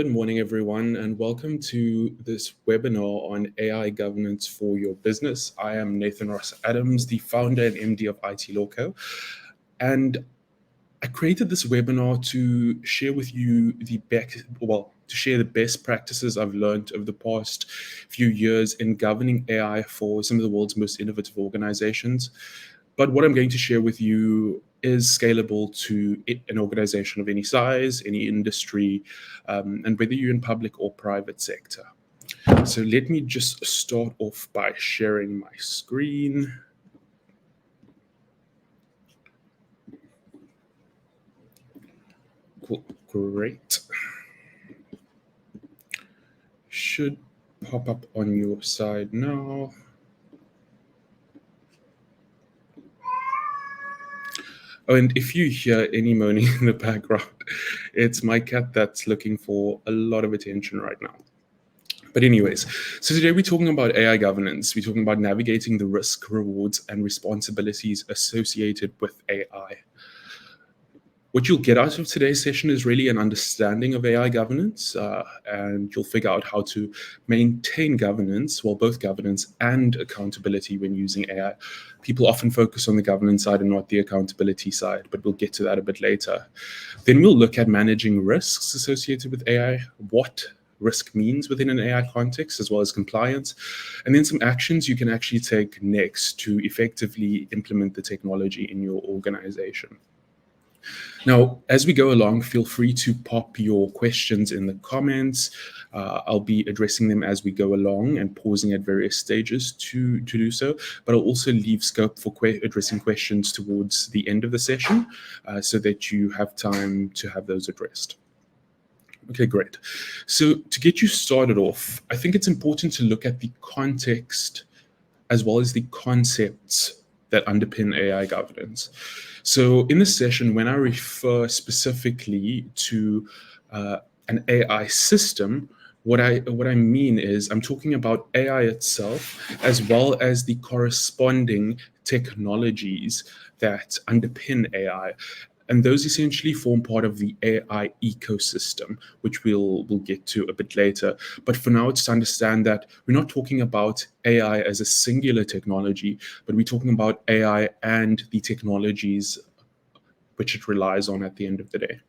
Good morning, everyone, and welcome to this webinar on AI governance for your business. I am Nathan Ross Adams, the founder and MD of IT Lawco, and I created this webinar to share with you to share the best practices I've learned over the past few years in governing AI for some of the world's most innovative organizations. But what I'm going to share with you is scalable to an organization of any size, any industry, and whether you're in public or private sector. So let me just start off by sharing my screen. Cool, great. Should pop up on your side now. Oh, and if you hear any moaning in the background, it's my cat that's looking for a lot of attention right now. But anyways, so today we're talking about AI governance. We're talking about navigating the risk, rewards, and responsibilities associated with AI. What you'll get out of today's session is really an understanding of AI governance, and you'll figure out how to maintain governance, both governance and accountability when using AI. People often focus on the governance side and not the accountability side, but we'll get to that a bit later. Then we'll look at managing risks associated with AI, what risk means within an AI context, as well as compliance, and then some actions you can actually take next to effectively implement the technology in your organization. Now, as we go along, feel free to pop your questions in the comments. I'll be addressing them as we go along and pausing at various stages to do so, but I'll also leave scope for addressing questions towards the end of the session so that you have time to have those addressed. Okay, great. So to get you started off, I think it's important to look at the context as well as the concepts that underpin AI governance. So in this session, when I refer specifically to an AI system, what I mean is I'm talking about AI itself as well as the corresponding technologies that underpin AI. And those essentially form part of the AI ecosystem, which we'll get to a bit later. But for now, it's to understand that we're not talking about AI as a singular technology, but we're talking about AI and the technologies which it relies on at the end of the day.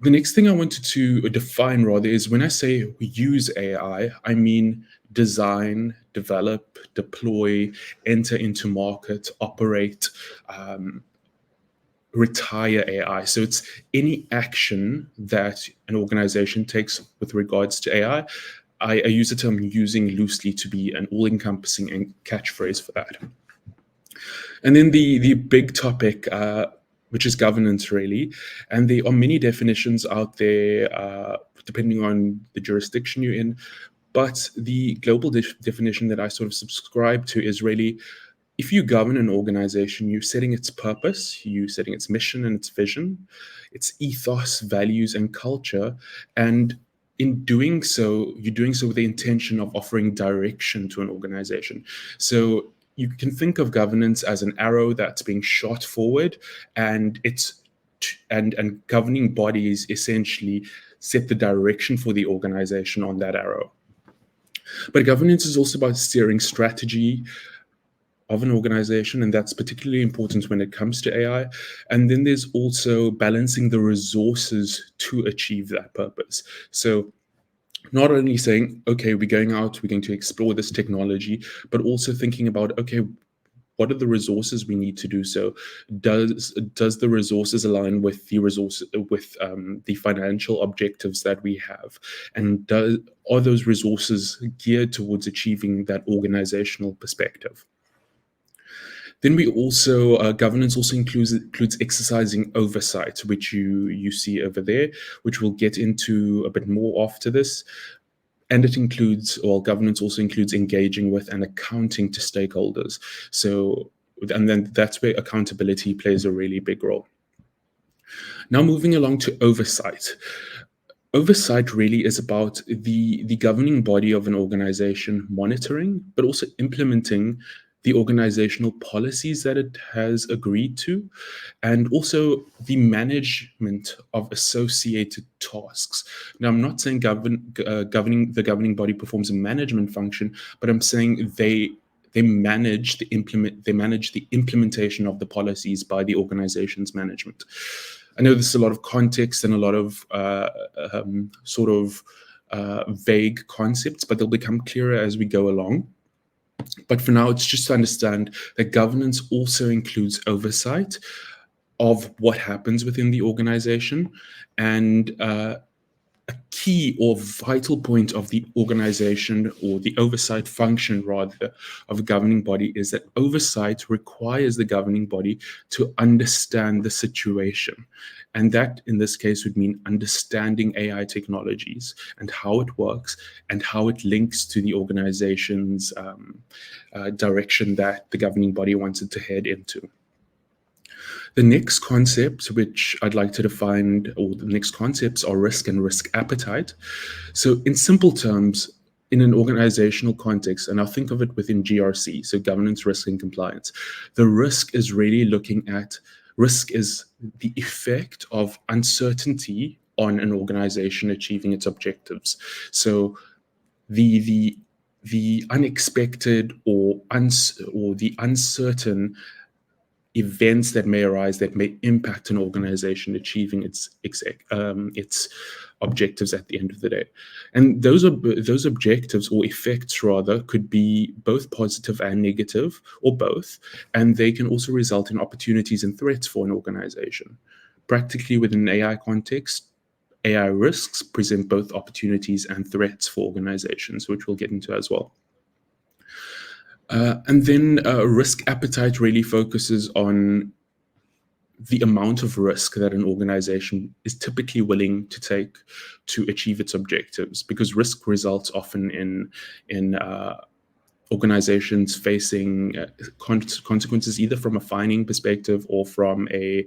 The next thing I wanted to define rather is when I say we use AI, I mean design, develop, deploy, enter into market, operate, retire AI. So it's any action that an organization takes with regards to AI. I use the term using loosely to be an all-encompassing catchphrase for that. And then the big topic, which is governance, really. And there are many definitions out there, depending on the jurisdiction you're in. But the global definition that I sort of subscribe to is really, if you govern an organization, you're setting its purpose, you're setting its mission and its vision, its ethos, values, and culture. And in doing so, you're doing so with the intention of offering direction to an organization. So you can think of governance as an arrow that's being shot forward, and and governing bodies essentially set the direction for the organization on that arrow. But governance is also about steering strategy of an organization, and that's particularly important when it comes to AI. And then there's also balancing the resources to achieve that purpose. So not only saying, okay, we're going to explore this technology, but also thinking about, okay, what are the resources we need to do so? Does the resources align with the financial objectives that we have? And are those resources geared towards achieving that organizational perspective? Then we also, governance also includes exercising oversight, which you see over there, which we'll get into a bit more after this. And governance also includes engaging with and accounting to stakeholders. And then that's where accountability plays a really big role. Now moving along to oversight. Oversight really is about the governing body of an organization monitoring, but also implementing the organizational policies that it has agreed to, and also the management of associated tasks. Now, I'm not saying the governing body performs a management function, but I'm saying they manage the implementation of the policies by the organization's management. I know there's a lot of context and a lot of vague concepts, but they'll become clearer as we go along. But for now, it's just to understand that governance also includes oversight of what happens within the organization. And a key or vital point of the organization, or the oversight function rather, of a governing body is that oversight requires the governing body to understand the situation. And that, in this case, would mean understanding AI technologies and how it works and how it links to the organization's direction that the governing body wants it to head into. The next concept, which I'd like to define, or the next concepts, are risk and risk appetite. So in simple terms, in an organizational context, and I'll think of it within GRC, so governance, risk, and compliance, the risk is really risk is the effect of uncertainty on an organization achieving its objectives. So the unexpected or the uncertain events that may arise that may impact an organization achieving its objectives at the end of the day. And those objectives, or effects rather, could be both positive and negative, or both, and they can also result in opportunities and threats for an organization. Practically, within an AI context, AI risks present both opportunities and threats for organizations, which we'll get into as well. And then risk appetite really focuses on the amount of risk that an organization is typically willing to take to achieve its objectives, because risk results often in organizations facing consequences either from a fining perspective or from a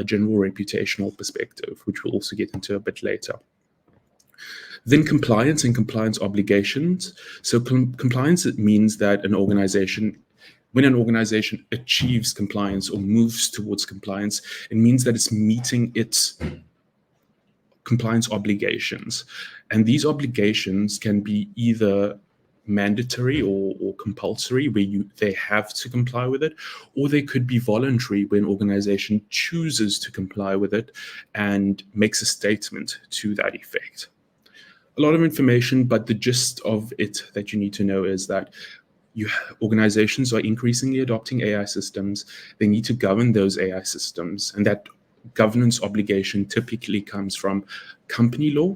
general reputational perspective, which we'll also get into a bit later. Then compliance and compliance obligations. So compliance, it means that when an organization achieves compliance or moves towards compliance, it means that it's meeting its compliance obligations. And these obligations can be either mandatory or compulsory, where they have to comply with it, or they could be voluntary, where an organization chooses to comply with it and makes a statement to that effect. A lot of information, but the gist of it that you need to know is that organizations are increasingly adopting AI systems. They need to govern those AI systems, and that governance obligation typically comes from company law.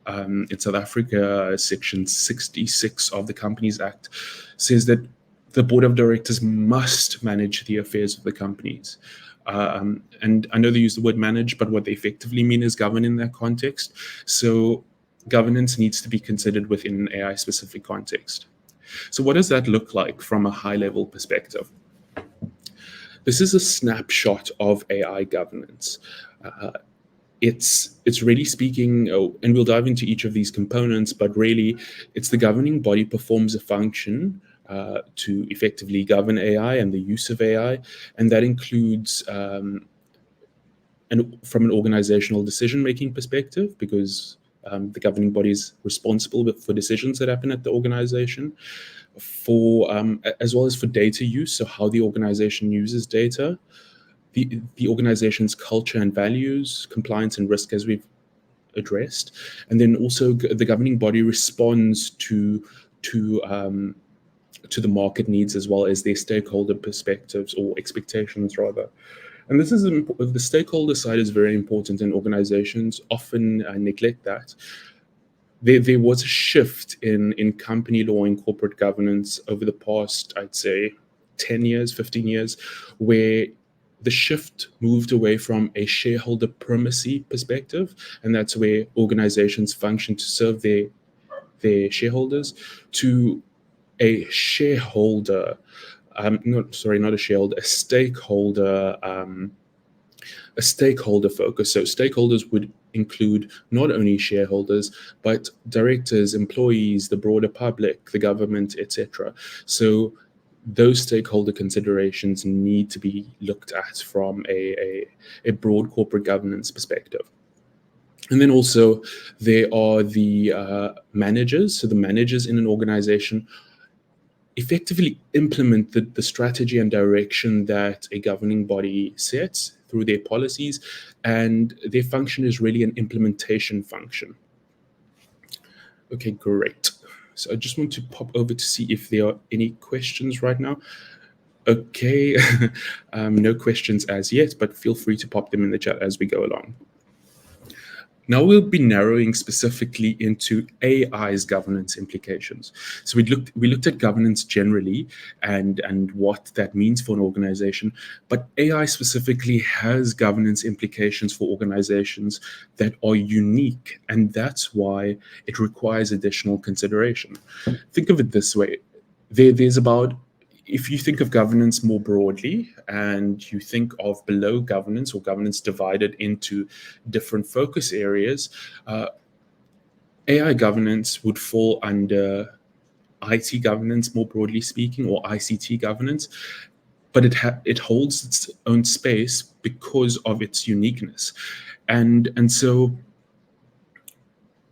In South Africa, Section 66 of the Companies Act says that the board of directors must manage the affairs of the companies. And I know they use the word manage, but what they effectively mean is govern in that context. So governance needs to be considered within an AI-specific context. So what does that look like from a high-level perspective? This is a snapshot of AI governance. It's really speaking, and we'll dive into each of these components, but really it's the governing body performs a function to effectively govern AI and the use of AI, and that includes from an organizational decision-making perspective, because the governing body is responsible for decisions that happen at the organization, as well as for data use, so how the organization uses data, the organization's culture and values, compliance and risk, as we've addressed, and then also the governing body responds to the market needs as well as their stakeholder perspectives or expectations, rather. And this is the stakeholder side is very important, and organizations often neglect that. There was a shift in company law and corporate governance over the past, I'd say, 10 years, 15 years, where the shift moved away from a shareholder primacy perspective, and that's where organizations function to serve their shareholders, to a stakeholder, a stakeholder focus. So stakeholders would include not only shareholders, but directors, employees, the broader public, the government, etc. So those stakeholder considerations need to be looked at from a broad corporate governance perspective. And then also there are the managers. So the managers in an organization effectively implement the strategy and direction that a governing body sets through their policies, and their function is really an implementation function. Okay, great. So I just want to pop over to see if there are any questions right now. Okay, no questions as yet, but feel free to pop them in the chat as we go along. Now we'll be narrowing specifically into AI's governance implications. So we looked at governance generally and what that means for an organization, but AI specifically has governance implications for organizations that are unique, and that's why it requires additional consideration. Think of it this way. There's about If you think of governance more broadly and you think of below governance or governance divided into different focus areas, AI governance would fall under IT governance, more broadly speaking, or ICT governance, but it holds its own space because of its uniqueness, and so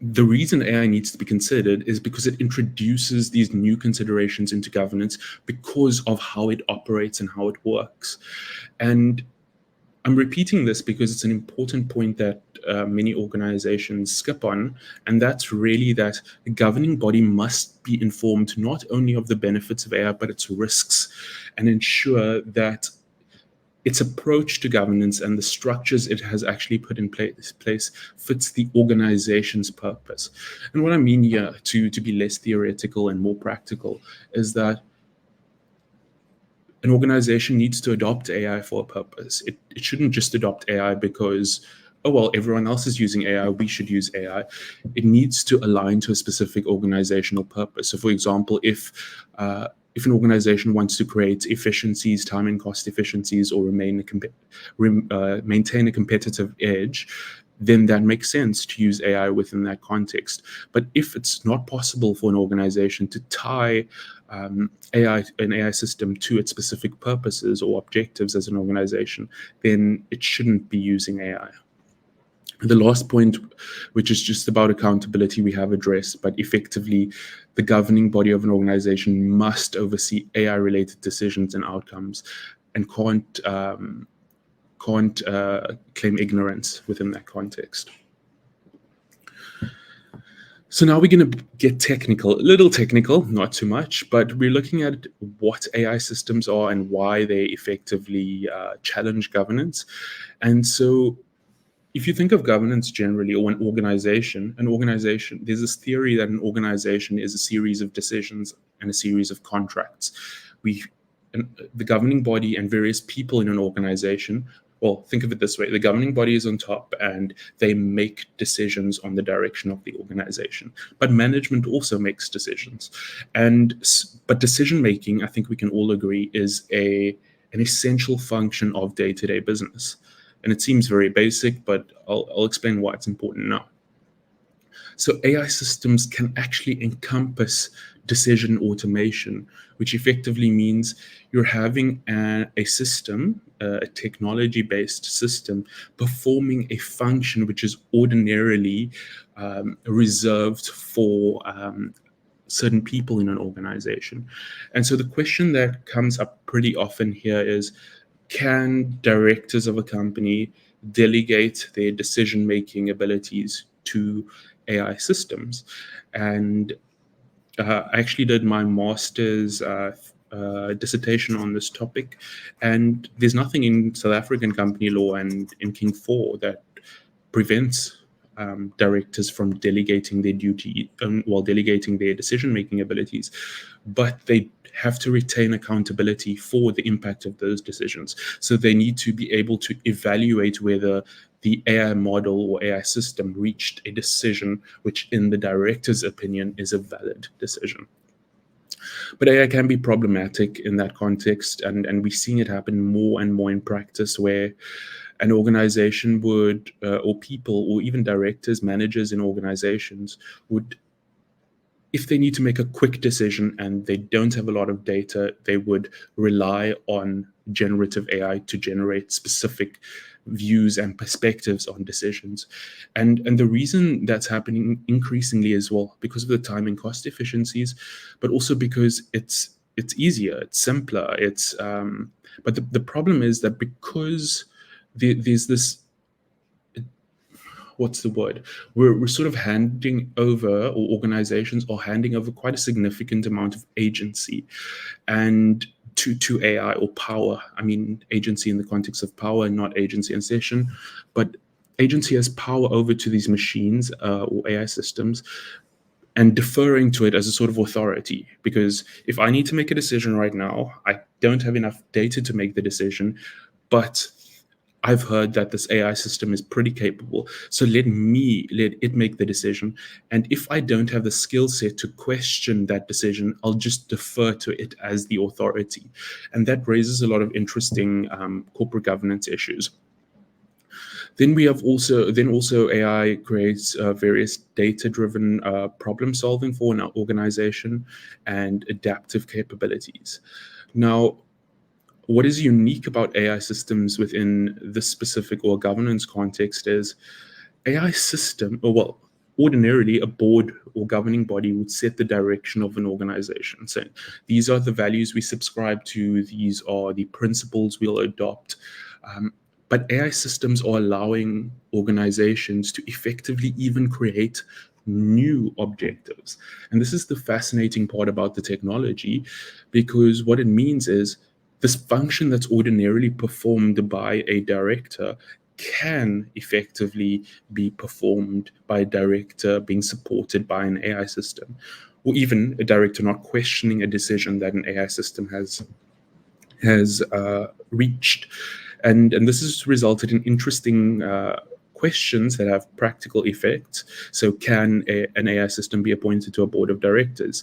the reason AI needs to be considered is because it introduces these new considerations into governance because of how it operates and how it works. And I'm repeating this because it's an important point that many organizations skip on, and that's really that the governing body must be informed not only of the benefits of AI, but its risks, and ensure that its approach to governance and the structures it has actually put in place fits the organization's purpose. And what I mean here, to be less theoretical and more practical, is that an organization needs to adopt AI for a purpose. It shouldn't just adopt AI because, oh, well, everyone else is using AI, we should use AI. It needs to align to a specific organizational purpose. So, for example, if an organization wants to create efficiencies, time and cost efficiencies, or maintain a competitive edge, then that makes sense to use AI within that context. But if it's not possible for an organization to tie an AI system to its specific purposes or objectives as an organization, then it shouldn't be using AI. The last point, which is just about accountability, we have addressed, but effectively, the governing body of an organization must oversee AI-related decisions and outcomes, and can't claim ignorance within that context. So now we're going to get technical, a little technical, not too much, but we're looking at what AI systems are and why they effectively challenge governance. And so if you think of governance generally, or an organization, there's this theory that an organization is a series of decisions and a series of contracts. The governing body and various people in an organization, well, think of it this way: the governing body is on top and they make decisions on the direction of the organization. But management also makes decisions. But decision making, I think we can all agree, is an essential function of day-to-day business. And it seems very basic, but I'll explain why it's important now. So AI systems can actually encompass decision automation, which effectively means you're having a system, a technology-based system, performing a function which is ordinarily reserved for certain people in an organization. And so the question that comes up pretty often here is, can directors of a company delegate their decision-making abilities to AI systems? And I actually did my master's dissertation on this topic, and there's nothing in South African company law and in King 4 that prevents directors from delegating their duty, while delegating their decision-making abilities, but they have to retain accountability for the impact of those decisions. So they need to be able to evaluate whether the AI model or AI system reached a decision which, in the director's opinion, is a valid decision. But AI can be problematic in that context, and we've seen it happen more and more in practice, where an organization would, or people, or even directors, managers in organizations would if they need to make a quick decision and they don't have a lot of data, they would rely on generative AI to generate specific views and perspectives on decisions. And the reason that's happening increasingly as well, because of the time and cost efficiencies, but also because it's easier, it's simpler, but the problem is that because there's this, what's the word? We're sort of handing over, or organizations are handing over quite a significant amount of agency and to AI or power. I mean, agency in the context of power and not agency in session, but agency has power over to these machines or AI systems, and deferring to it as a sort of authority. Because if I need to make a decision right now, I don't have enough data to make the decision, but I've heard that this AI system is pretty capable. So let it make the decision. And if I don't have the skill set to question that decision, I'll just defer to it as the authority. And that raises a lot of interesting corporate governance issues. Then also AI creates various data-driven problem solving for an organization and adaptive capabilities. Now, what is unique about AI systems within this specific or governance context is AI system, or well, ordinarily a board or governing body would set the direction of an organization. So these are the values we subscribe to, these are the principles we'll adopt. But AI systems are allowing organizations to effectively even create new objectives. And this is the fascinating part about the technology, because what it means is this function that's ordinarily performed by a director can effectively be performed by a director being supported by an AI system, or even a director not questioning a decision that an AI system has reached. And this has resulted in interesting questions that have practical effects. So can an AI system be appointed to a board of directors?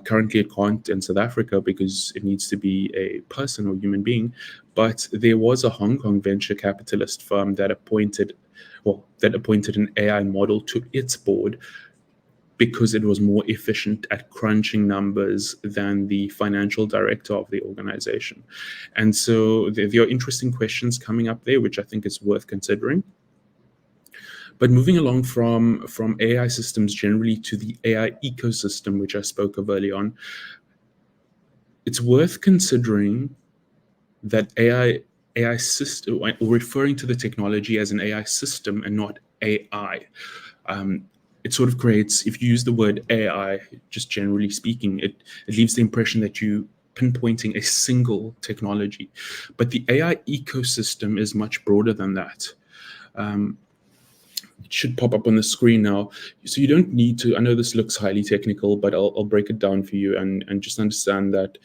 Currently, it can't in South Africa because it needs to be a person or human being. But there was a Hong Kong venture capitalist firm that appointed an AI model to its board because it was more efficient at crunching numbers than the financial director of the organization. And so there are interesting questions coming up there, which I think is worth considering. But moving along from AI systems generally to the AI ecosystem, which I spoke of early on, it's worth considering that AI system, or referring to the technology as an AI system and not AI. It sort of creates, if you use the word AI, just generally speaking, it leaves the impression that you pinpointing a single technology. But the AI ecosystem is much broader than that. It should pop up on the screen now. So you don't need to, I know this looks highly technical, but I'll break it down for you and just understand that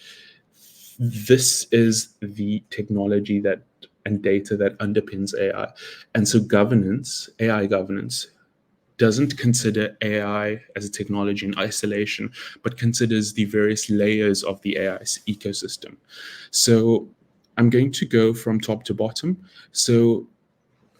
this is the technology that and data that underpins AI. And so AI governance, doesn't consider AI as a technology in isolation, but considers the various layers of the AI ecosystem. So I'm going to go from top to bottom. So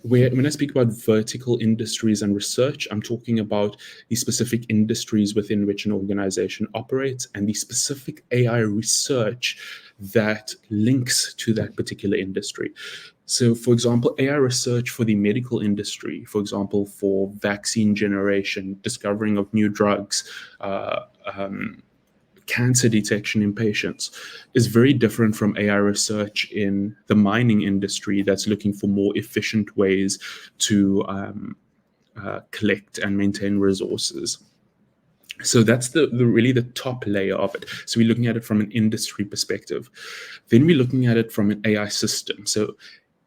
when I speak about vertical industries and research, I'm talking about the specific industries within which an organization operates and the specific AI research that links to that particular industry. So, for example, AI research for the medical industry, for example, for vaccine generation, discovering of new drugs, cancer detection in patients, is very different from AI research in the mining industry that's looking for more efficient ways to collect and maintain resources. So that's the really the top layer of it. So we're looking at it from an industry perspective. Then we're looking at it from an AI system. So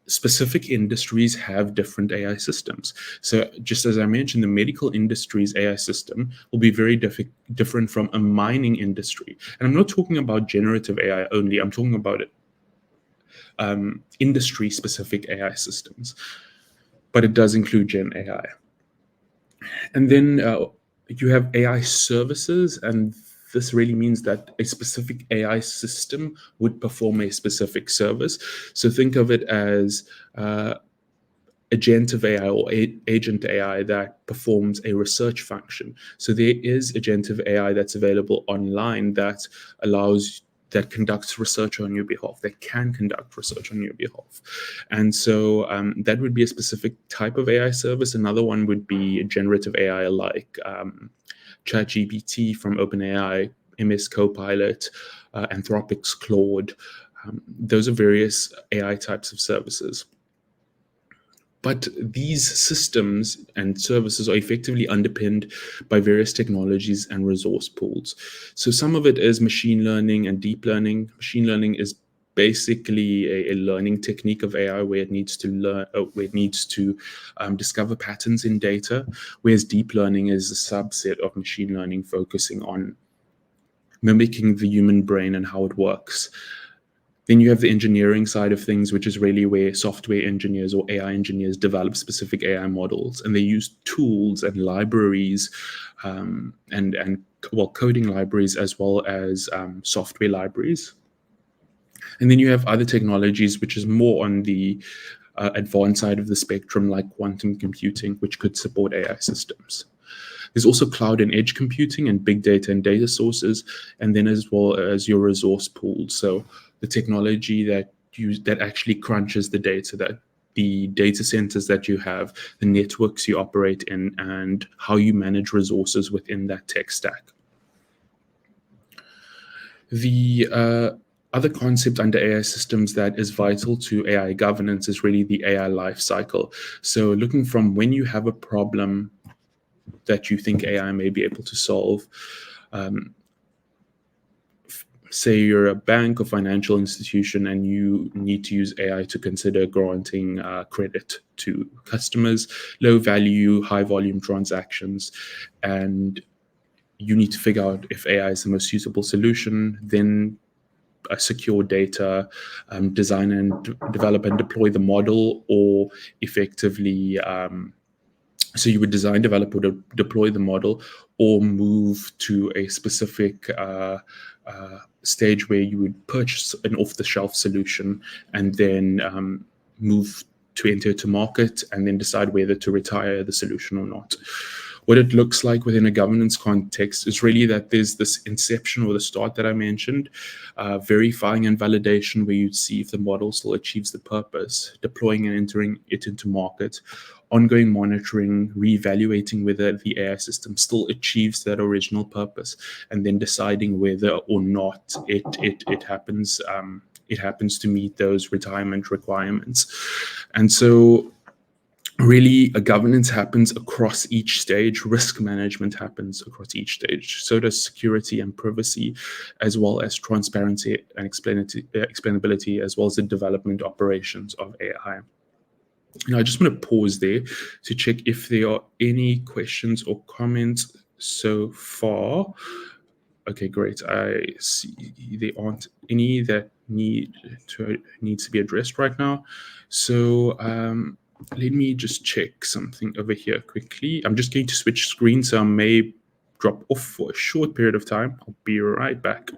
specific industries have different AI systems. So just as I mentioned, the medical industry's AI system will be very different from a mining industry. And I'm not talking about generative AI only. I'm talking about industry-specific AI systems. But it does include Gen AI. And then you have AI services, and this really means that a specific AI system would perform a specific service. So think of it as agentive AI or agent AI that performs a research function. So there is agentive AI that's available online that allows that conducts research on your behalf, that can conduct research on your behalf. And so that would be a specific type of AI service. Another one would be generative AI like ChatGPT from OpenAI, MS Copilot, Anthropic's Claude. Those are various AI types of services. But these systems and services are effectively underpinned by various technologies and resource pools. So some of it is machine learning and deep learning. Machine learning is basically a learning technique of AI where it needs to learn, where it needs to discover patterns in data, whereas deep learning is a subset of machine learning focusing on mimicking the human brain and how it works. Then you have the engineering side of things, which is really where software engineers or AI engineers develop specific AI models, and they use tools and libraries, and well, coding libraries as well as software libraries. And then you have other technologies, which is more on the advanced side of the spectrum, like quantum computing, which could support AI systems. There's also cloud and edge computing and big data and data sources, and then as well as your resource pool. So the technology that actually crunches the data, that the data centers that you have, the networks you operate in, and how you manage resources within that tech stack. The other concept under AI systems that is vital to AI governance is really the AI life cycle. So looking from when you have a problem that you think AI may be able to solve. Say you're a bank or financial institution and you need to use AI to consider granting credit to customers, low value, high volume transactions, and you need to figure out if AI is the most suitable solution. Then secure data, design and develop and deploy the model, or effectively so you would design, develop, or deploy the model, or move to a specific stage where you would purchase an off-the-shelf solution and then move to enter to market and then decide whether to retire the solution or not. What it looks like within a governance context is really that there's this inception or the start that I mentioned, verifying and validation where you'd see if the model still achieves the purpose, deploying and entering it into market, ongoing monitoring, reevaluating whether the AI system still achieves that original purpose, and then deciding whether or not it happens to meet those retirement requirements. And so really a governance happens across each stage, risk management happens across each stage, so does security and privacy, as well as transparency and explainability, as well as the development operations of AI. Now, I just want to pause there to check if there are any questions or comments so far. Okay, great. I see there aren't any that needs to be addressed right now. So let me just check something over here quickly. I'm just going to switch screens, so I may drop off for a short period of time. I'll be right back.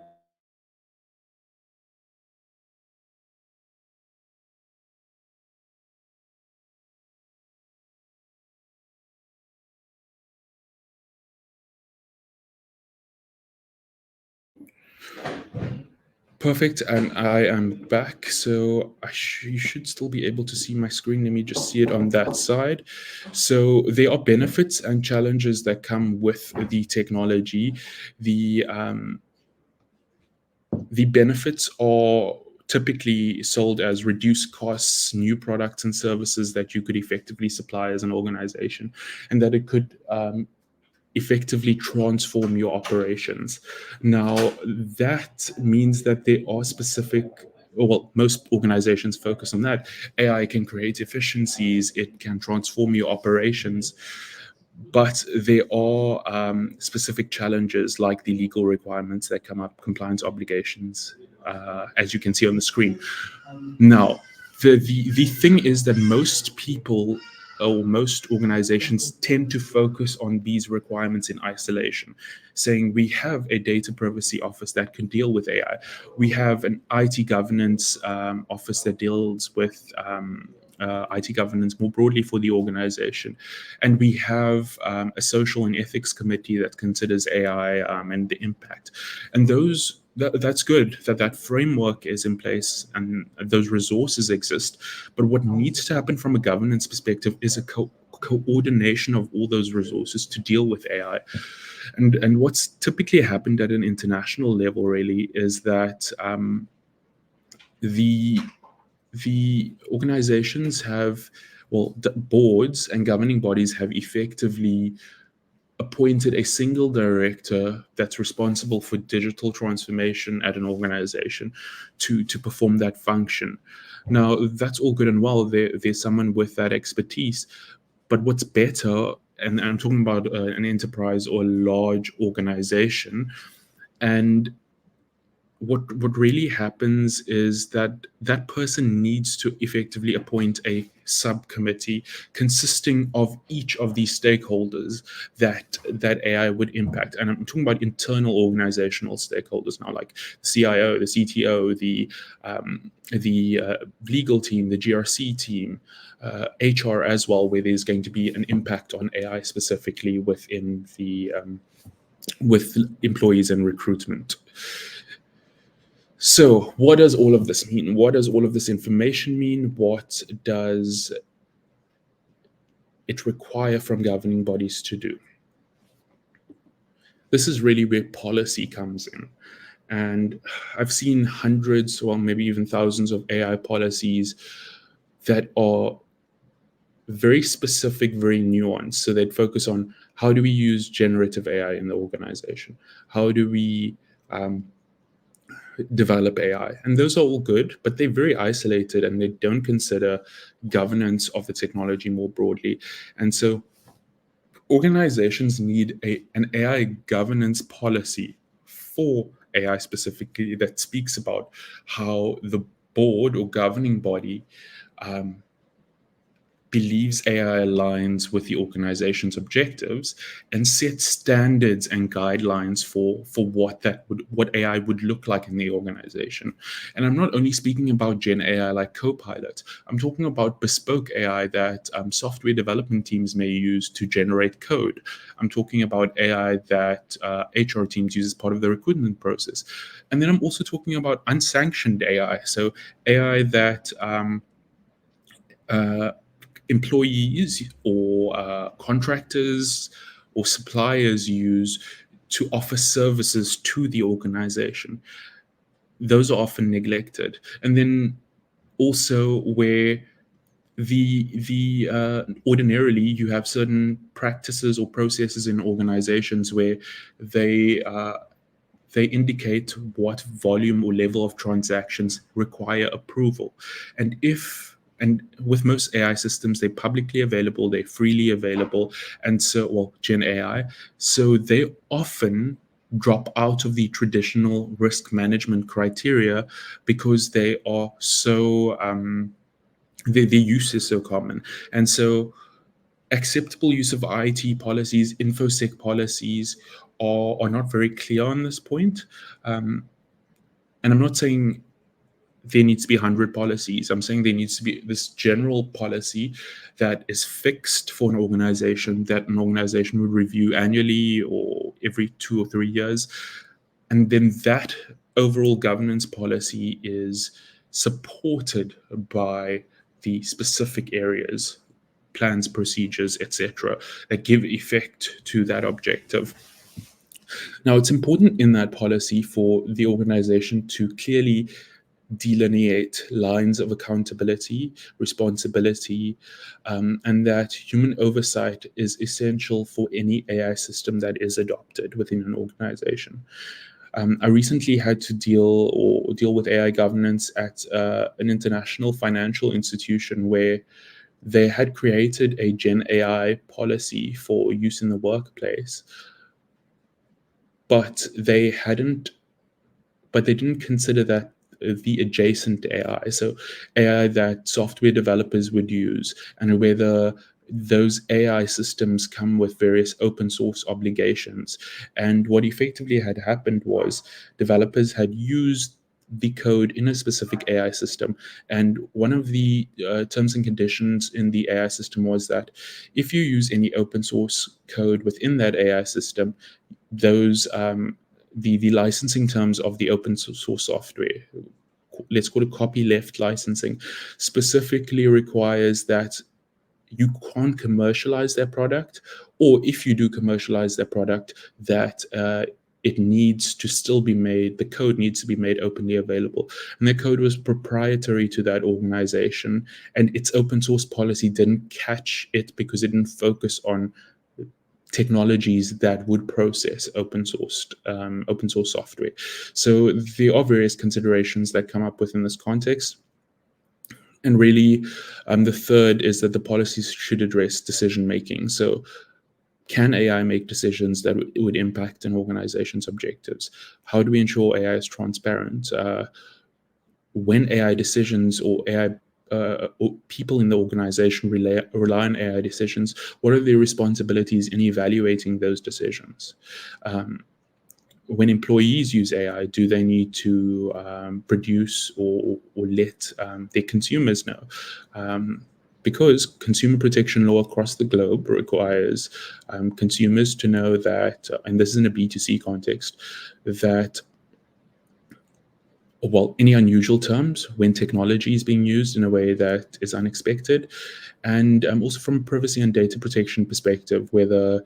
Perfect, and I am back. So you should still be able to see my screen. Let me just see it on that side. So there are benefits and challenges that come with the technology. The benefits are typically sold as reduced costs, new products and services that you could effectively supply as an organization, and that it could effectively transform your operations. Now, that means that there are specific, well, most organizations focus on that. AI can create efficiencies, it can transform your operations, but there are specific challenges like the legal requirements that come up, compliance obligations, as you can see on the screen. Now, the thing is that most people or most organizations tend to focus on these requirements in isolation, saying we have a data privacy office that can deal with AI. We have an IT governance office that deals with IT governance more broadly for the organization. And we have a social and ethics committee that considers AI and the impact. And that's good that framework is in place and those resources exist. But what needs to happen from a governance perspective is a coordination of all those resources to deal with AI. And what's typically happened at an international level really is that the the organizations have, well, the boards and governing bodies have effectively appointed a single director that's responsible for digital transformation at an organization to perform that function. Now, that's all good and well. There's someone with that expertise. But what's better, and I'm talking about an enterprise or a large organization, and what really happens is that that person needs to effectively appoint a subcommittee consisting of each of these stakeholders that AI would impact. And I'm talking about internal organizational stakeholders now, like the CIO, the CTO, the legal team, the GRC team, HR as well, where there's going to be an impact on AI specifically within the with employees and recruitment. So, what does all of this mean? What does all of this information mean? What does it require from governing bodies to do? This is really where policy comes in. And I've seen hundreds, well, maybe even thousands of AI policies that are very specific, very nuanced. So they'd focus on how do we use generative AI in the organization? How do we develop AI? And those are all good, but they're very isolated and they don't consider governance of the technology more broadly. And so organizations need an AI governance policy for AI specifically that speaks about how the board or governing body believes AI aligns with the organization's objectives and sets standards and guidelines for what AI would look like in the organization. And I'm not only speaking about Gen AI like Copilot. I'm talking about bespoke AI that software development teams may use to generate code. I'm talking about AI that HR teams use as part of the recruitment process. And then I'm also talking about unsanctioned AI. So AI that employees or contractors or suppliers use to offer services to the organization. Those are often neglected. And then also where the ordinarily you have certain practices or processes in organizations where they they indicate what volume or level of transactions require approval. And with most AI systems, they're publicly available, they're freely available, and so, well, Gen AI, so they often drop out of the traditional risk management criteria because they are so, their use is so common. And so acceptable use of IT policies, InfoSec policies are not very clear on this point. And I'm not saying there needs to be 100 policies. I'm saying there needs to be this general policy that is fixed for an organization that an organization would review annually or every 2 or 3 years. And then that overall governance policy is supported by the specific areas, plans, procedures, etc., that give effect to that objective. Now, it's important in that policy for the organization to clearly delineate lines of accountability, responsibility, and that human oversight is essential for any AI system that is adopted within an organization. I recently had to deal with AI governance at an international financial institution where they had created a Gen AI policy for use in the workplace, but they didn't consider that the adjacent AI, so AI that software developers would use, and whether those AI systems come with various open source obligations. And what effectively had happened was developers had used the code in a specific AI system. And one of the terms and conditions in the AI system was that if you use any open source code within that AI system, those the licensing terms of the open source software, let's call it copyleft licensing, specifically requires that you can't commercialize their product, or if you do commercialize their product, that it needs to still be made, the code needs to be made openly available. And the code was proprietary to that organization, and its open source policy didn't catch it because it didn't focus on technologies that would process open source software. So there are various considerations that come up within this context. And really, the third is that the policies should address decision making. So, can AI make decisions that would impact an organization's objectives? How do we ensure AI is transparent? When AI decisions or AI or people in the organization rely on AI decisions, what are their responsibilities in evaluating those decisions? When employees use AI, do they need to produce or let their consumers know? Because consumer protection law across the globe requires consumers to know that, and this is in a B2C context, that any unusual terms when technology is being used in a way that is unexpected, and also from a privacy and data protection perspective, whether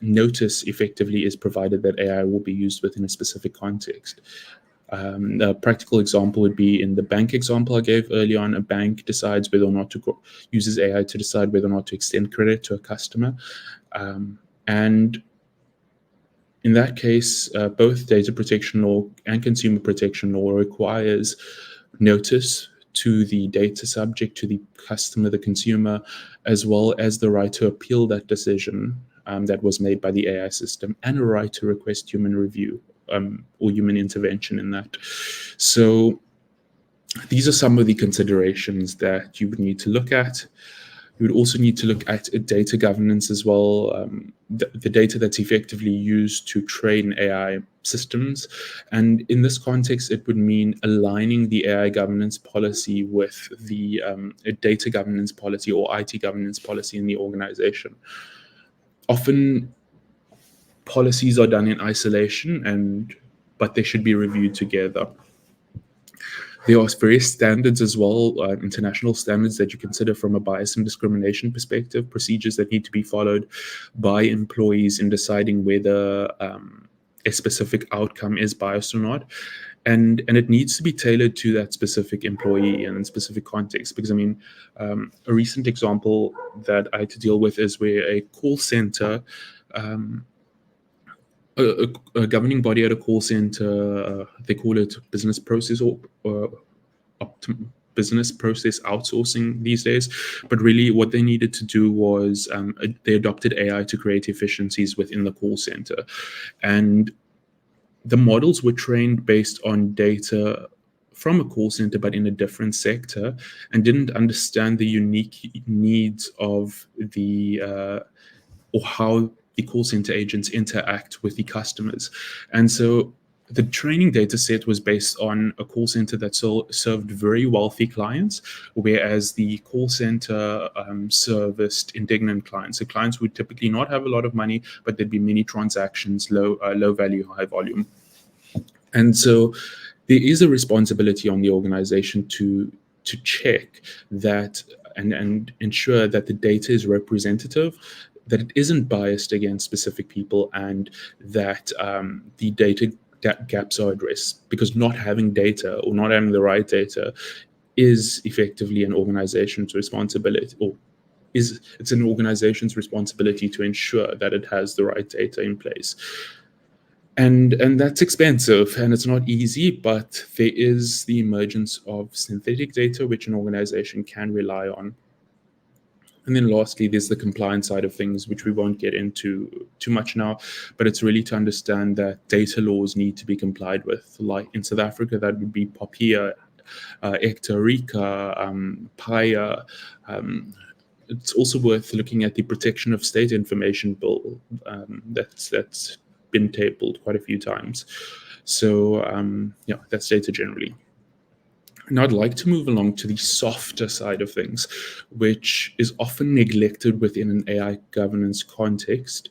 notice effectively is provided that AI will be used within a specific context. A practical example would be in the bank example I gave early on. A bank decides whether or not to uses AI to decide whether or not to extend credit to a customer, and in that case, both data protection law and consumer protection law requires notice to the data subject, to the customer, the consumer, as well as the right to appeal that decision that was made by the AI system, and a right to request human review or human intervention in that. So these are some of the considerations that you would need to look at. You would also need to look at data governance as well, the data that's effectively used to train AI systems. And in this context, it would mean aligning the AI governance policy with the data governance policy or IT governance policy in the organization. Often, policies are done in isolation, but they should be reviewed together. There are various standards as well, international standards that you consider from a bias and discrimination perspective, procedures that need to be followed by employees in deciding whether a specific outcome is biased or not. And it needs to be tailored to that specific employee and in specific context. Because, I mean, a recent example that I had to deal with is where a call center, a governing body at a call center, they call it business process business process outsourcing these days. But really what they needed to do was they adopted AI to create efficiencies within the call center. And the models were trained based on data from a call center, but in a different sector, and didn't understand the unique needs of the or how the call center agents interact with the customers. And so the training data set was based on a call center that served very wealthy clients, whereas the call center serviced indignant clients. So clients would typically not have a lot of money, but there'd be many transactions, low value, high volume. And so there is a responsibility on the organization to check that and ensure that the data is representative, that it isn't biased against specific people, and that the data gaps are addressed. Because not having data or not having the right data is effectively an organization's responsibility, or it's an organization's responsibility to ensure that it has the right data in place. And that's expensive and it's not easy, but there is the emergence of synthetic data which an organization can rely on. And then lastly, there's the compliance side of things, which we won't get into too much now, but it's really to understand that data laws need to be complied with. Like in South Africa, that would be POPIA, ECTA, RICA, PAIA. It's also worth looking at the Protection of State Information Bill that's been tabled quite a few times. So yeah, that's data generally. Now I'd like to move along to the softer side of things, which is often neglected within an AI governance context.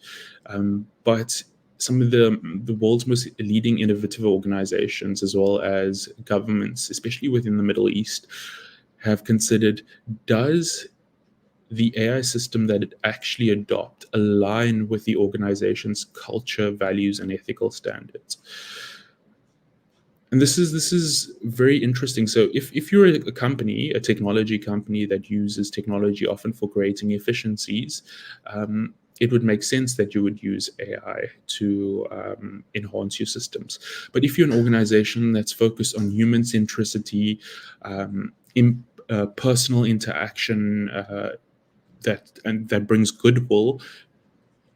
But some of the world's most leading innovative organizations, as well as governments, especially within the Middle East, have considered, does the AI system that it actually adopt align with the organization's culture, values, and ethical standards? And this is very interesting. So if you're a company, a technology company that uses technology often for creating efficiencies, it would make sense that you would use AI to enhance your systems. But if you're an organization that's focused on human centricity, personal interaction, that brings goodwill,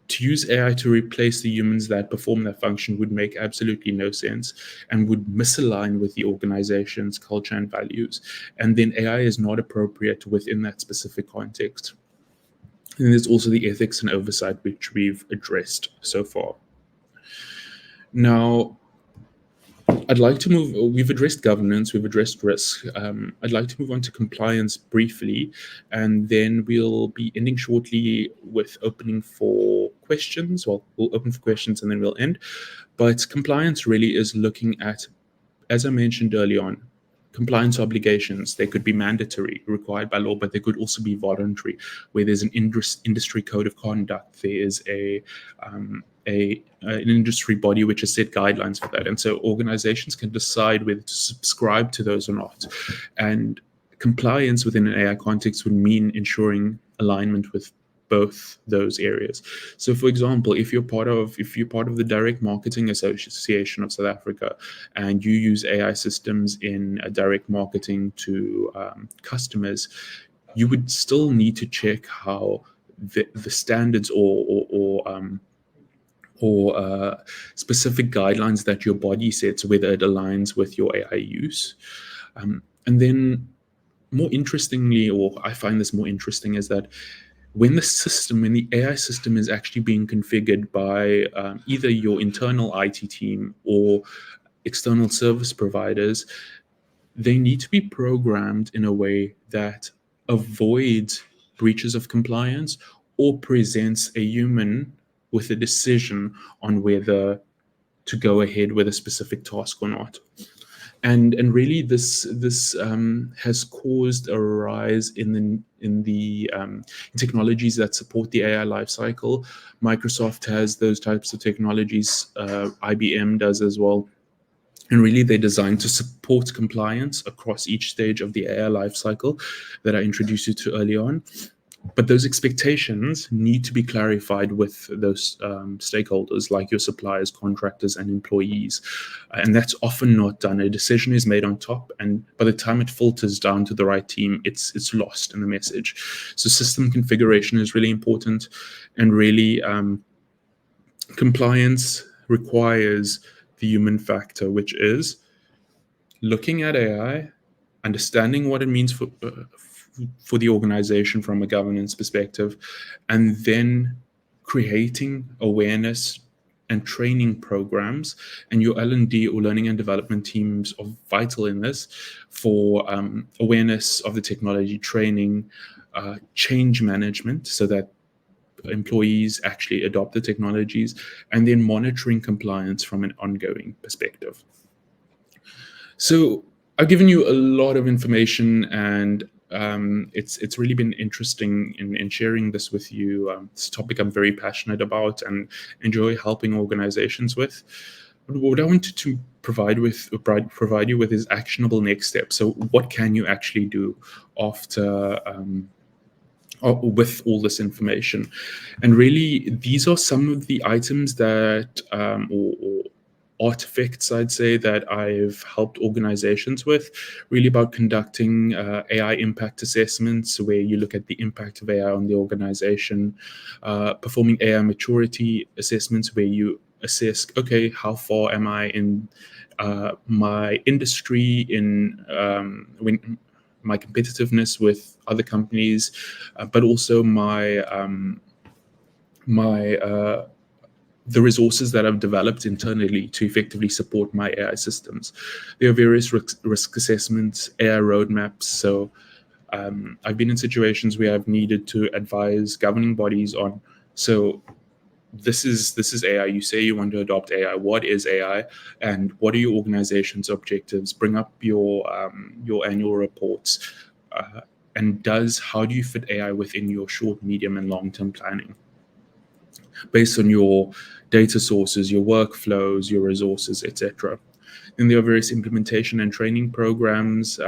to use AI to replace the humans that perform that function would make absolutely no sense and would misalign with the organization's culture and values. And then AI is not appropriate within that specific context. And there's also the ethics and oversight, which we've addressed so far. Now, I'd like to move. We've addressed governance, we've addressed risk. I'd like to move on to compliance briefly, and then we'll be ending shortly with opening for questions. Well, we'll open for questions and then we'll end. But compliance really is looking at, as I mentioned early on, compliance obligations. They could be mandatory, required by law, but they could also be voluntary, where there's an industry code of conduct. There is an industry body which has set guidelines for that, and so organizations can decide whether to subscribe to those or not. And compliance within an AI context would mean ensuring alignment with both those areas. So, for example, if you're part of the Direct Marketing Association of South Africa, and you use AI systems in direct marketing to customers, you would still need to check how the standards or specific guidelines that your body sets, whether it aligns with your AI use. And then, more interestingly, or I find this more interesting, is that when the AI system is actually being configured by either your internal IT team or external service providers, they need to be programmed in a way that avoids breaches of compliance or presents a human with a decision on whether to go ahead with a specific task or not. And really, this has caused a rise in the technologies that support the AI lifecycle. Microsoft has those types of technologies. IBM does as well. And really, they're designed to support compliance across each stage of the AI lifecycle that I introduced you to early on. But those expectations need to be clarified with those stakeholders, like your suppliers, contractors, and employees. And that's often not done. A decision is made on top, and by the time it filters down to the right team, it's lost in the message. So system configuration is really important, and really compliance requires the human factor, which is looking at AI, understanding what it means for the organization from a governance perspective, and then creating awareness and training programs. And your L&D, or learning and development teams, are vital in this for awareness of the technology, training, change management, so that employees actually adopt the technologies, and then monitoring compliance from an ongoing perspective. So I've given you a lot of information, and it's really been interesting in sharing this with you. It's a topic I'm very passionate about and enjoy helping organizations with. But what I wanted to provide you with is actionable next steps. So what can you actually do after with all this information? And really, these are some of the items that or artifacts, I'd say, that I've helped organizations with, really about conducting AI impact assessments, where you look at the impact of AI on the organization, performing AI maturity assessments, where you assess, okay, how far am I in my industry, in my competitiveness with other companies, but also my the resources that I've developed internally to effectively support my AI systems. There are various risk assessments, AI roadmaps. So I've been in situations where I've needed to advise governing bodies on, so this is AI. You say you want to adopt AI. What is AI, and what are your organization's objectives? Bring up your annual reports, uh, and how do you fit AI within your short, medium, and long term planning, based on your data sources, your workflows, your resources, etc. Then there are various implementation and training programs,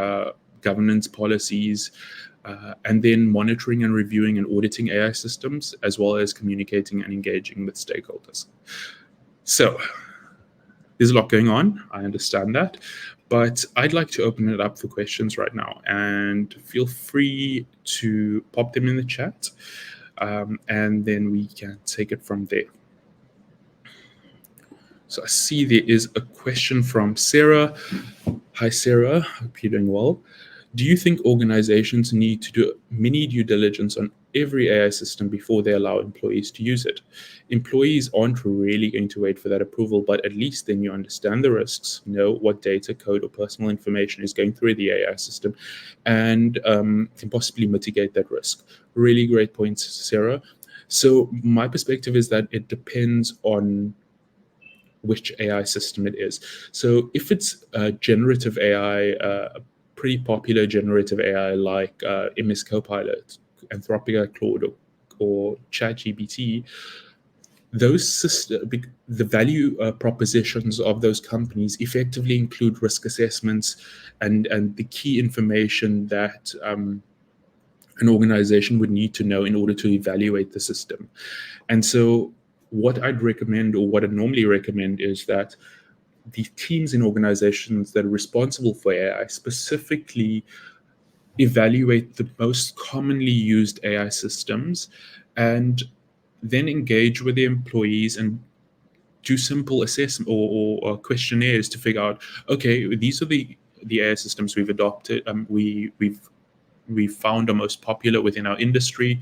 governance policies, and then monitoring and reviewing and auditing AI systems, as well as communicating and engaging with stakeholders. So there's a lot going on. I understand that. But I'd like to open it up for questions right now, and feel free to pop them in the chat, and then we can take it from there. So I see there is a question from Sarah. Hi, Sarah. Hope you're doing well. Do you think organizations need to do mini due diligence on every AI system before they allow employees to use it? Employees aren't really going to wait for that approval, but at least then you understand the risks, know what data, code, or personal information is going through the AI system, and can possibly mitigate that risk. Really great points, Sarah. So my perspective is that it depends on which AI system it is. So if it's generative AI, a pretty popular generative AI like MS Copilot, Anthropic Claude, or ChatGPT, the value propositions of those companies effectively include risk assessments and the key information that an organization would need to know in order to evaluate the system. And so what I'd recommend, or what I normally recommend, is that the teams in organizations that are responsible for AI specifically evaluate the most commonly used AI systems, and then engage with the employees and do simple assessment or questionnaires to figure out, okay, these are the AI systems we've adopted, we've found are most popular within our industry.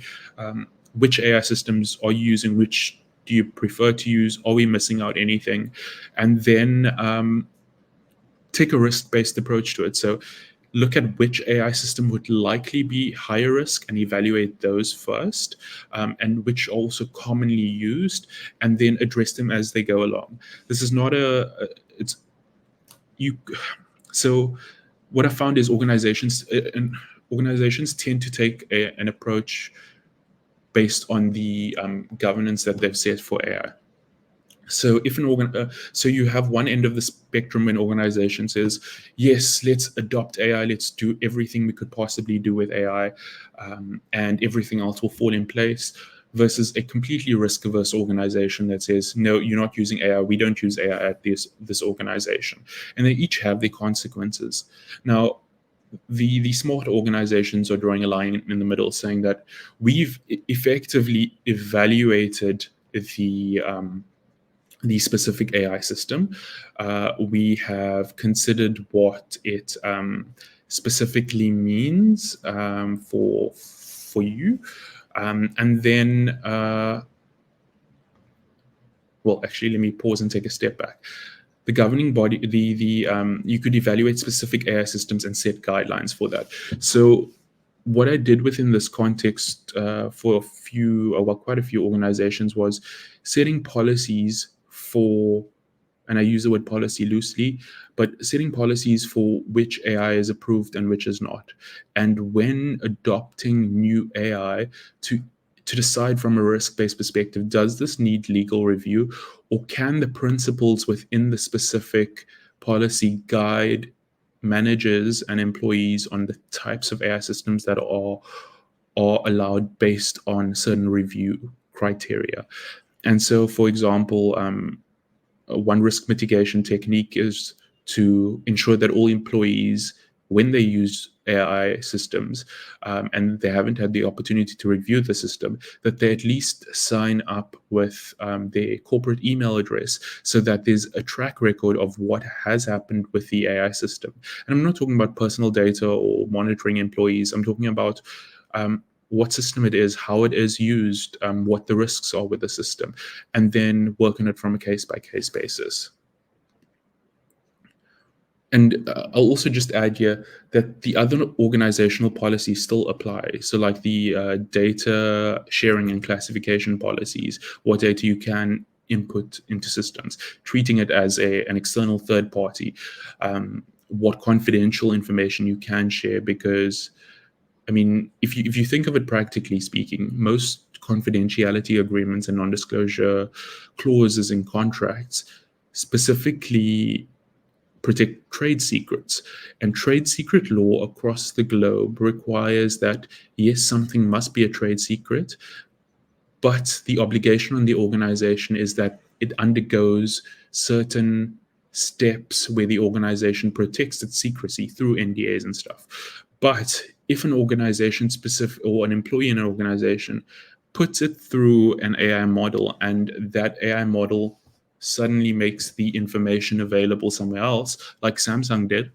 Which AI systems are you using? Which do you prefer to use? Are we missing out anything? And then take a risk-based approach to it. So look at which AI system would likely be higher risk and evaluate those first, and which are also commonly used, and then address them as they go along. This is not it's you. So what I found is organizations tend to take an approach based on the governance that they've set for AI. So if so you have one end of the spectrum when organization says, yes, let's adopt AI, let's do everything we could possibly do with AI, and everything else will fall in place, versus a completely risk-averse organization that says, no, you're not using AI, we don't use AI at this organization. And they each have their consequences. Now, the smart organizations are drawing a line in the middle, saying that we've effectively evaluated the specific AI system. We have considered what it specifically means for you, and then well, actually, let me pause and take a step back. The governing body, you could evaluate specific AI systems and set guidelines for that. So what I did within this context for quite a few organizations was setting policies for, and I use the word policy loosely, but setting policies for which AI is approved and which is not. And when adopting new AI, to decide from a risk-based perspective, does this need legal review, or can the principles within the specific policy guide managers and employees on the types of AI systems that are allowed based on certain review criteria? And so, for example, one risk mitigation technique is to ensure that all employees, when they use AI systems, and they haven't had the opportunity to review the system, that they at least sign up with their corporate email address, so that there's a track record of what has happened with the AI system. And I'm not talking about personal data or monitoring employees. I'm talking about what system it is, how it is used, what the risks are with the system, and then work on it from a case-by-case basis. And I'll also just add here that the other organizational policies still apply. So, like the data sharing and classification policies, what data you can input into systems, treating it as an external third party, what confidential information you can share. Because, I mean, if you think of it practically speaking, most confidentiality agreements and non-disclosure clauses in contracts specifically protect trade secrets. And trade secret law across the globe requires that, yes, something must be a trade secret, but the obligation on the organization is that it undergoes certain steps where the organization protects its secrecy through NDAs and stuff. But if an organization specific or an employee in an organization puts it through an AI model, and that AI model suddenly makes the information available somewhere else, like Samsung did,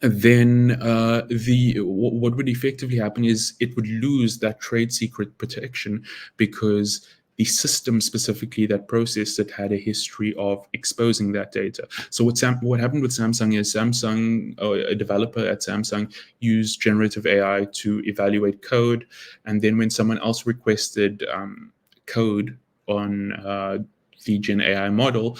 then what would effectively happen is it would lose that trade secret protection, because the system specifically that processed it had a history of exposing that data. So what happened with Samsung is Samsung, or a developer at Samsung, used generative AI to evaluate code, and then when someone else requested code on the Gen AI model,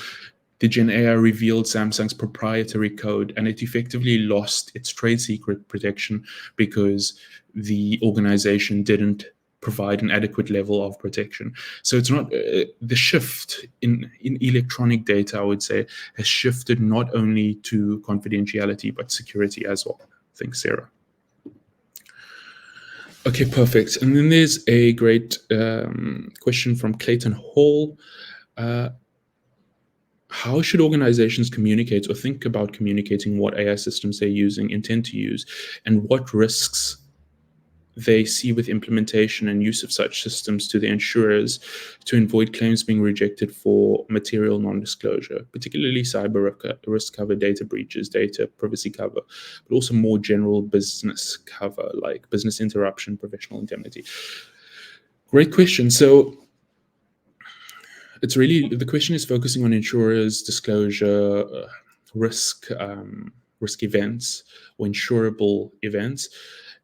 the Gen AI revealed Samsung's proprietary code, and it effectively lost its trade secret protection because the organization didn't provide an adequate level of protection. So it's not the shift in electronic data, I would say, has shifted not only to confidentiality but security as well. Thanks, Sarah. Okay, perfect. And then there's a great question from Clayton Hall. How should organizations communicate or think about communicating what AI systems they're using, intend to use, and what risks they see with implementation and use of such systems to the insurers to avoid claims being rejected for material non-disclosure, particularly cyber risk cover, data breaches, data privacy cover, but also more general business cover like business interruption, professional indemnity? Great question. So it's really, the question is focusing on insurers' disclosure, risk events or insurable events.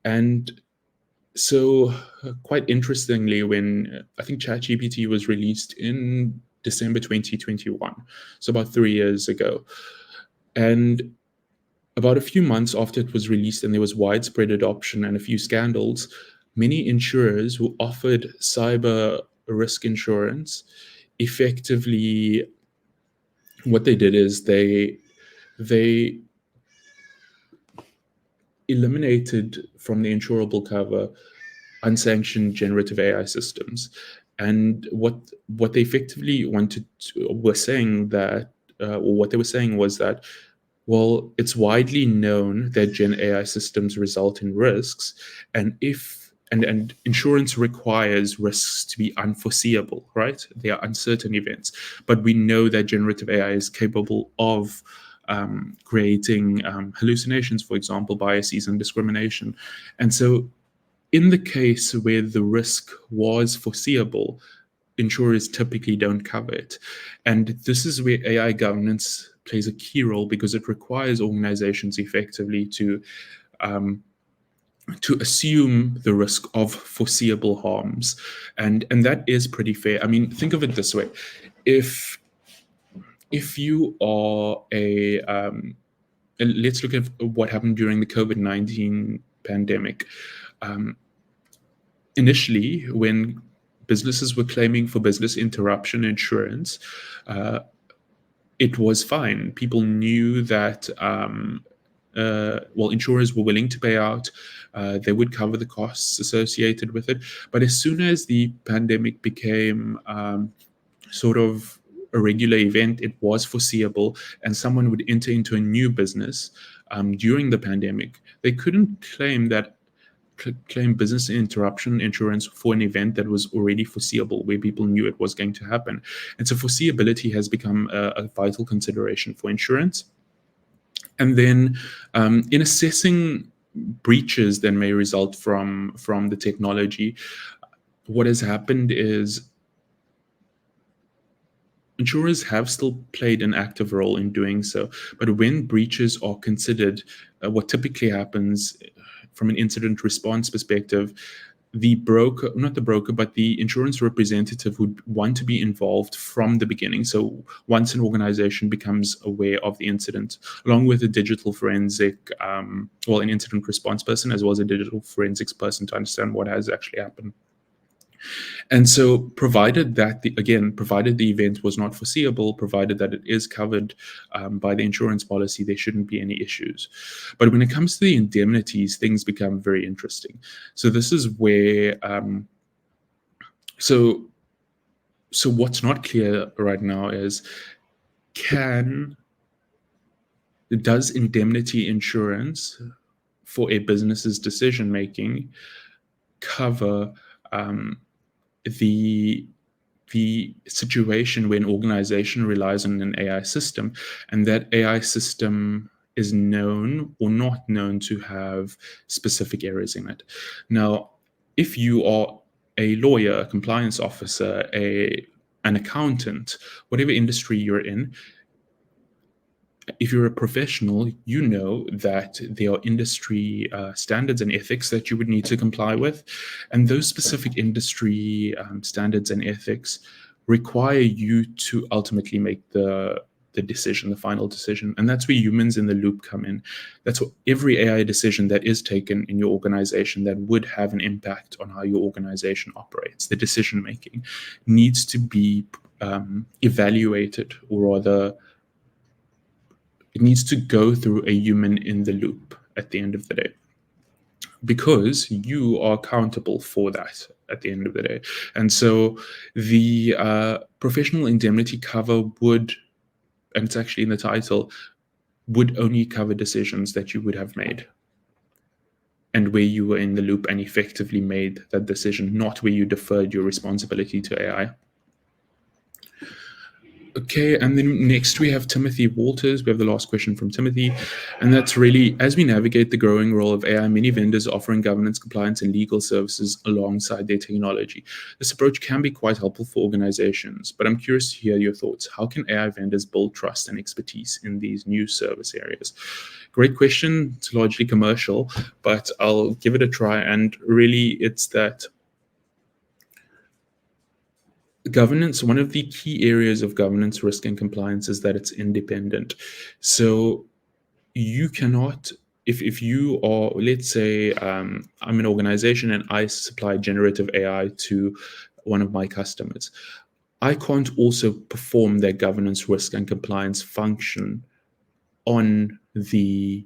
And so quite interestingly, when I think ChatGPT was released in December 2021, so about 3 years ago, and about a few months after it was released and there was widespread adoption and a few scandals, many insurers who offered cyber risk insurance effectively, what they did is they eliminated from the insurable cover unsanctioned generative AI systems. And what they effectively were saying that, or what they were saying was that, well, it's widely known that Gen AI systems result in risks, and and insurance requires risks to be unforeseeable, right? They are uncertain events, but we know that generative AI is capable of creating hallucinations, for example, biases and discrimination. And so in the case where the risk was foreseeable, insurers typically don't cover it. And this is where AI governance plays a key role, because it requires organizations effectively to assume the risk of foreseeable harms. And that is pretty fair. I mean, think of it this way. If you are let's look at what happened during the COVID-19 pandemic. Initially, when businesses were claiming for business interruption insurance, it was fine. People knew that, insurers were willing to pay out. They would cover the costs associated with it. But as soon as the pandemic became sort of a regular event, it was foreseeable, and someone would enter into a new business during the pandemic, they couldn't claim business interruption insurance for an event that was already foreseeable, where people knew it was going to happen. And so foreseeability has become a vital consideration for insurance. And then in assessing breaches that may result from the technology, what has happened is insurers have still played an active role in doing so. But when breaches are considered, what typically happens from an incident response perspective, the broker, not the broker, but the insurance representative would want to be involved from the beginning. So once an organization becomes aware of the incident, along with a digital forensic, an incident response person, as well as a digital forensics person to understand what has actually happened. And so, provided the event was not foreseeable, provided that it is covered by the insurance policy, there shouldn't be any issues. But when it comes to the indemnities, things become very interesting. So this is where, so what's not clear right now is, does indemnity insurance for a business's decision making cover the situation where an organization relies on an AI system, and that AI system is known or not known to have specific errors in it. Now, if you are a lawyer, a compliance officer, an accountant, whatever industry you're in, if you're a professional, you know that there are industry standards and ethics that you would need to comply with. And those specific industry standards and ethics require you to ultimately make the decision, the final decision. And that's where humans in the loop come in. That's what every AI decision that is taken in your organization that would have an impact on how your organization operates, the decision making, needs to be evaluated, or rather, it needs to go through a human in the loop at the end of the day, because you are accountable for that at the end of the day. And so the professional indemnity cover would, and it's actually in the title, would only cover decisions that you would have made and where you were in the loop and effectively made that decision, not where you deferred your responsibility to AI. Okay, and then next we have Timothy Walters. We have the last question from Timothy, and that's really, as we navigate the growing role of AI, many vendors offering governance, compliance, and legal services alongside their technology. This approach can be quite helpful for organizations, but I'm curious to hear your thoughts. How can AI vendors build trust and expertise in these new service areas? Great question. It's largely commercial, but I'll give it a try. And really, it's that governance, one of the key areas of governance, risk, and compliance is that it's independent. So you cannot, if you are, let's say, I'm an organization and I supply generative AI to one of my customers, I can't also perform their governance, risk, and compliance function on the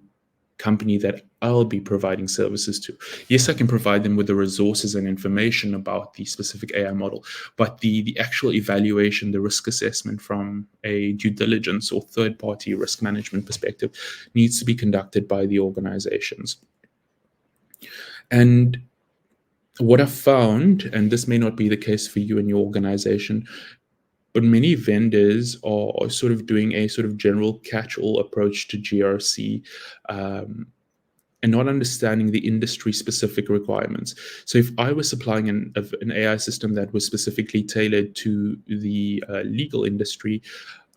company that I'll be providing services to. Yes, I can provide them with the resources and information about the specific AI model, but the actual evaluation, the risk assessment from a due diligence or third-party risk management perspective needs to be conducted by the organizations. And what I've found, and this may not be the case for you and your organization, but many vendors are sort of doing a sort of general catch-all approach to GRC, and not understanding the industry-specific requirements. So if I was supplying an AI system that was specifically tailored to the legal industry,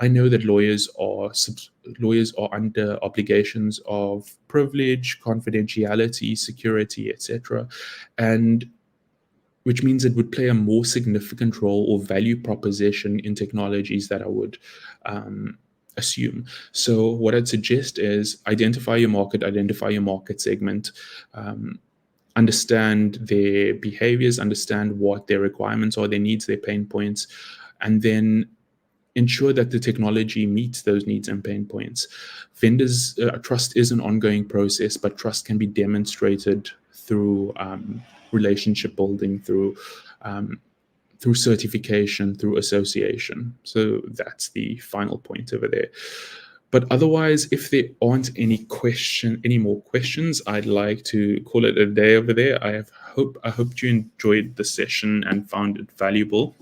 I know that lawyers are under obligations of privilege, confidentiality, security, etc., and which means it would play a more significant role or value proposition in technologies that I would assume. So what I'd suggest is identify your market segment, understand their behaviors, understand what their requirements are, their needs, their pain points, and then ensure that the technology meets those needs and pain points. Vendors, trust is an ongoing process, but trust can be demonstrated through relationship building, through certification, through association. So that's the final point over there. But otherwise, if there aren't any more questions, I'd like to call it a day over there. I hope you enjoyed the session and found it valuable.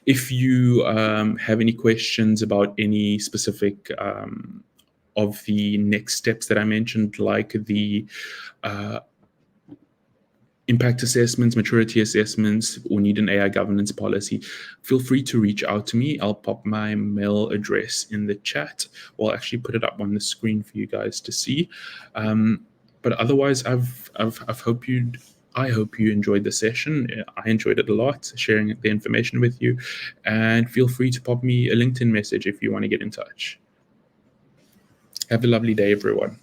If you have any questions about any specific of the next steps that I mentioned, like the impact assessments, maturity assessments, or need an AI governance policy, feel free to reach out to me. I'll pop my mail address in the chat, or I'll actually put it up on the screen for you guys to see. But otherwise, I hope you enjoyed the session. I enjoyed it a lot, sharing the information with you. And feel free to pop me a LinkedIn message if you want to get in touch. Have a lovely day, everyone.